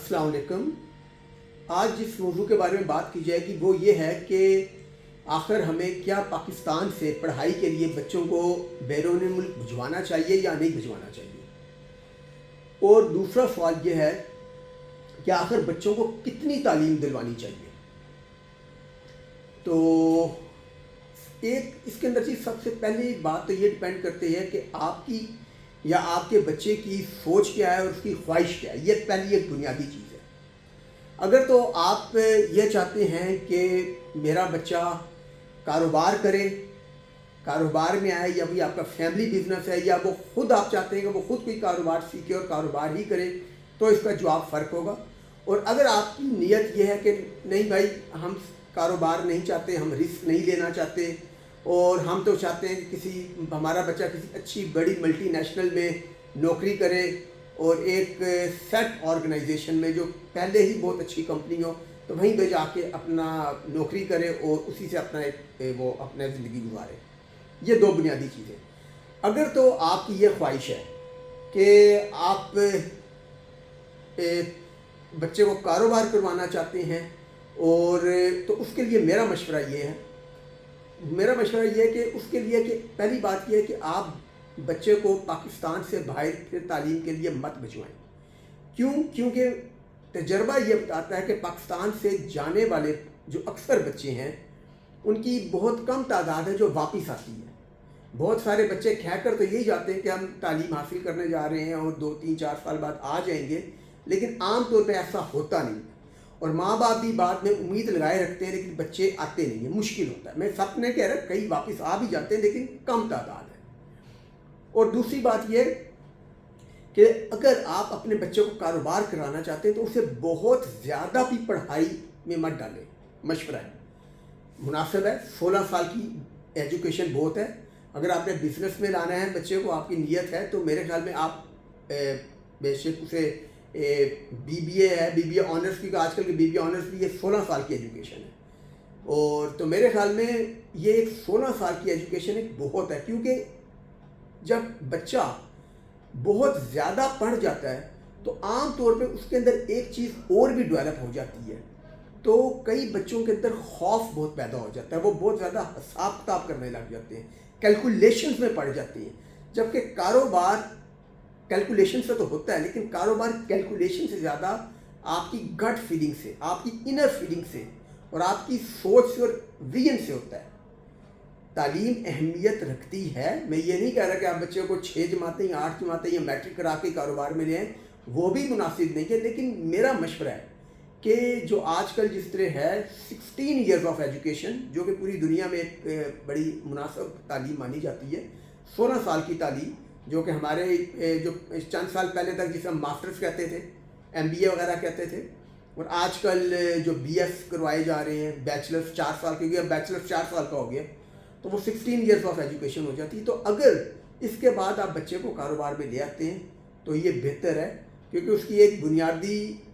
अस्सलाम वालेकुम। आज जिस मौजू के बारे में बात की जाएगी वो ये है कि आखिर हमें क्या पाकिस्तान से पढ़ाई के लिए बच्चों को बैरून मुल्क भिजवाना चाहिए या नहीं भिजवाना चाहिए। और दूसरा सवाल ये है कि आखिर बच्चों को कितनी तालीम दिलवानी चाहिए। तो एक इसके अंदर जी सबसे पहली बात तो ये डिपेंड करती है कि आपकी या आपके बच्चे की सोच क्या है और उसकी ख्वाहिश क्या है। ये पहली एक बुनियादी चीज़ है। अगर तो आप ये चाहते हैं कि मेरा बच्चा कारोबार करे, कारोबार में आए, या भी आपका फैमिली बिजनेस है, या वो खुद आप चाहते हैं कि वो खुद कोई कारोबार सीखे और कारोबार ही करे, तो इसका जवाब फ़र्क होगा। और अगर आपकी नीयत ये है कि नहीं भाई, हम कारोबार नहीं चाहते, हम रिस्क नहीं लेना चाहते, और हम तो चाहते हैं कि हमारा बच्चा किसी अच्छी बड़ी मल्टीनेशनल में नौकरी करे और एक सेट ऑर्गेनाइजेशन में जो पहले ही बहुत अच्छी कंपनी हो, तो वहीं पे जाके अपना नौकरी करे और उसी से अपना अपना ज़िंदगी गुजारे। ये दो बुनियादी चीज़ें। अगर तो आपकी ये ख्वाहिश है कि आप बच्चे को कारोबार करवाना चाहते हैं, और तो उसके लिए मेरा मशवरा ये है कि उसके लिए कि पहली बात यह है कि आप बच्चे को पाकिस्तान से बाहर के तालीम के लिए मत भिजवाएं। क्योंकि तजर्बा ये बताता है कि पाकिस्तान से जाने वाले जो अक्सर बच्चे हैं उनकी बहुत कम तादाद है जो वापस आती है। बहुत सारे बच्चे कहकर तो यही जाते हैं कि हम तालीम हासिल करने जा रहे हैं और 2-3-4 साल बाद आ जाएंगे, लेकिन आम तौर पे ऐसा होता नहीं। और माँ बाप भी बाद में उम्मीद लगाए रखते हैं, लेकिन बच्चे आते नहीं हैं, मुश्किल होता है। मैं सब नहीं कह रहा, कई वापस आ भी जाते हैं, लेकिन कम तादाद है। और दूसरी बात यह कि अगर आप अपने बच्चे को कारोबार कराना चाहते हैं तो उसे बहुत ज़्यादा भी पढ़ाई में मत डालें। मशवरा है, मुनासिब है, 16 साल की एजुकेशन बहुत है। अगर आपने बिजनेस में लाना है बच्चे को, आपकी नीयत है, तो मेरे ख्याल में आप बेशक उसे BBA है, BBA ऑनर्स की, आजकल के BBA ऑनर्स भी ये 16 साल की एजुकेशन है। और तो मेरे ख्याल में ये एक 16 साल की एजुकेशन एक बहुत है, क्योंकि जब बच्चा बहुत ज़्यादा पढ़ जाता है तो आम तौर पे उसके अंदर एक चीज़ और भी डेवलप हो जाती है। तो कई बच्चों के अंदर खौफ बहुत पैदा हो जाता है, वो बहुत ज़्यादा हिसाब किताब करने लग जाते हैं, कैलकुलेशंस में पड़ जाती हैं। जबकि कारोबार कैलकुलेशन से तो होता है, लेकिन कारोबार कैलकुलेशन से ज़्यादा आपकी गट फीलिंग से, आपकी इनर फीलिंग से और आपकी सोच से और विजन से होता है। तालीम अहमियत रखती है। मैं ये नहीं कह रहा कि आप बच्चे को 6 जमातें या 8 जमातें या मैट्रिक करा के कारोबार में लें, वो भी मुनासिब नहीं है। लेकिन मेरा मशवरा है कि जो आजकल जिस तरह है 16 ईयर्स ऑफ एजुकेशन, जो कि पूरी दुनिया में एक बड़ी मुनासिब तालीम मानी जाती है, 16 साल की तालीम, जो कि हमारे जो चंद साल पहले तक जिसे हम मास्टर्स कहते थे, MBA वगैरह कहते थे, और आजकल जो BS करवाए जा रहे हैं, बैचलर्स 4 साल के, अब बैचलर्स 4 साल का हो गया, तो वो 16 ईयर्स ऑफ एजुकेशन हो जाती है। तो अगर इसके बाद आप बच्चे को कारोबार में ले आते हैं तो ये बेहतर है, क्योंकि उसकी एक बुनियादी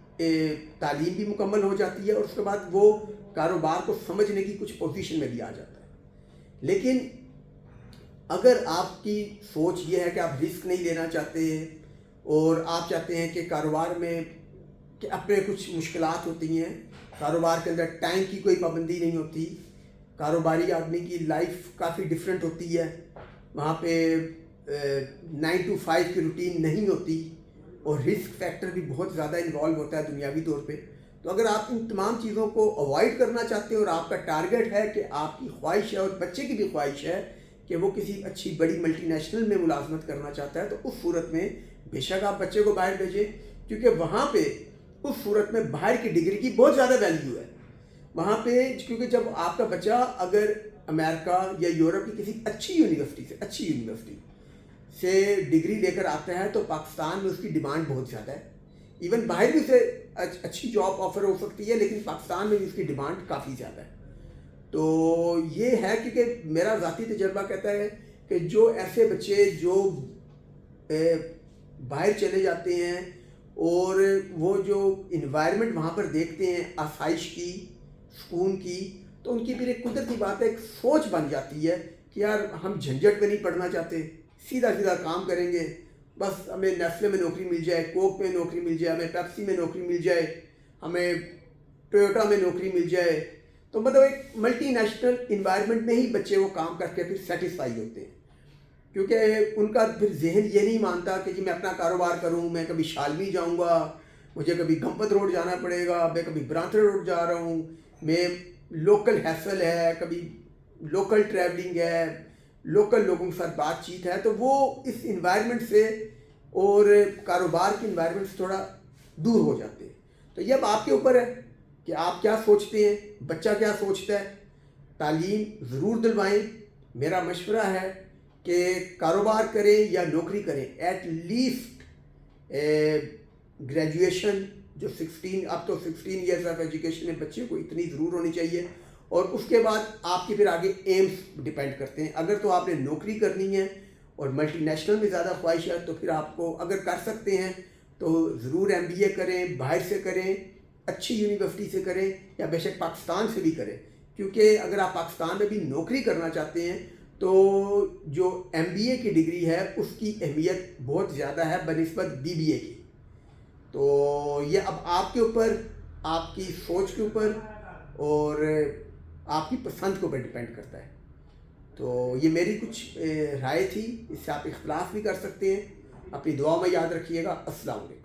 तालीम भी मुकम्मल हो जाती है और उसके बाद वो कारोबार को समझने की कुछ पोजीशन में भी आ जाता है। लेकिन अगर आपकी सोच ये है कि आप रिस्क नहीं लेना चाहते और आप चाहते हैं कि कारोबार में कि अपने कुछ मुश्किलात होती हैं, कारोबार के अंदर टाइम की कोई पाबंदी नहीं होती, कारोबारी आदमी की लाइफ काफ़ी डिफरेंट होती है, वहाँ पे 9 to 5 की रूटीन नहीं होती और रिस्क फैक्टर भी बहुत ज़्यादा इन्वॉल्व होता है दुनियावी तौर पे। तो अगर आप इन तमाम चीज़ों को अवॉइड करना चाहते हैं और आपका टारगेट है कि आपकी ख्वाहिश है और बच्चे की भी ख्वाहिश है कि वो किसी अच्छी बड़ी मल्टीनेशनल में मुलाजमत करना चाहता है, तो उस सूरत में बेशक आप बच्चे को बाहर भेजें, क्योंकि वहाँ पे उस सूरत में बाहर की डिग्री की बहुत ज़्यादा वैल्यू है वहाँ पे। क्योंकि जब आपका बच्चा अगर अमेरिका या यूरोप की किसी अच्छी यूनिवर्सिटी से डिग्री लेकर आता है तो पाकिस्तान में उसकी डिमांड बहुत ज़्यादा है। इवन बाहर भी उसे अच्छी जॉब ऑफर हो सकती है, लेकिन पाकिस्तान में भी उसकी डिमांड काफ़ी ज़्यादा है। तो ये है, क्योंकि मेरा ज़ाती तजर्बा कहता है कि जो ऐसे बच्चे जो बाहर चले जाते हैं और वो जो इन्वायरमेंट वहाँ पर देखते हैं आसाइश की, सुकून की, तो उनकी फिर एक कुदरती बात है, एक सोच बन जाती है कि यार हम झंझट में नहीं पड़ना चाहते, सीधा सीधा काम करेंगे بس ہمیں نیسلے میں نوکری مل جائے, کوک میں نوکری مل جائے, ہمیں پیپسی میں نوکری مل جائے, ہمیں ٹویوٹا میں نوکری مل جائے. تو مطلب ایک ملٹی نیشنل انوائرمنٹ میں ہی بچے وہ کام کر کے پھر سیٹسفائی ہوتے ہیں, کیونکہ ان کا پھر ذہن یہ نہیں مانتا کہ جی میں اپنا کاروبار کروں, میں کبھی شالمی جاؤں گا, مجھے کبھی گمپت روڈ جانا پڑے گا, میں کبھی برانتھڑ روڈ جا رہا ہوں, میں لوکل ہیسل ہے, کبھی لوکل ٹریولنگ ہے, لوکل لوگوں کے ساتھ بات چیت ہے. تو وہ اس انوائرمنٹ سے اور کاروبار کی انوائرمنٹ سے تھوڑا دور ہو جاتے ہیں. تو یہ اب آپ کے اوپر ہے کہ آپ کیا سوچتے ہیں, بچہ کیا سوچتا ہے. تعلیم ضرور دلوائیں. میرا مشورہ ہے کہ کاروبار کریں یا نوکری کریں, ایٹ لیسٹ گریجویشن جو 16 اب تو 16 ایئرس آف ایجوکیشن میں بچے کو اتنی ضرور ہونی چاہیے. اور اس کے بعد آپ کے پھر آگے ایمس ڈیپینڈ کرتے ہیں. اگر تو آپ نے نوکری کرنی ہے اور ملٹی نیشنل میں زیادہ خواہش ہے تو پھر آپ کو اگر کر سکتے ہیں تو ضرور MBA کریں, باہر سے کریں, اچھی یونیورسٹی سے کریں, یا بے شک پاکستان سے بھی کریں. کیونکہ اگر آپ پاکستان میں بھی نوکری کرنا چاہتے ہیں تو جو MBA کی ڈگری ہے اس کی اہمیت بہت زیادہ ہے بنسبت BBA کی. تو یہ اب آپ کے اوپر, آپ کی سوچ کے اوپر اور آپ کی پسند کے اوپر ڈیپینڈ کرتا ہے. تو یہ میری کچھ رائے تھی, اس سے آپ اختلاف بھی کر سکتے ہیں. اپنی دعا میں یاد رکھیے گا. السلام علیکم.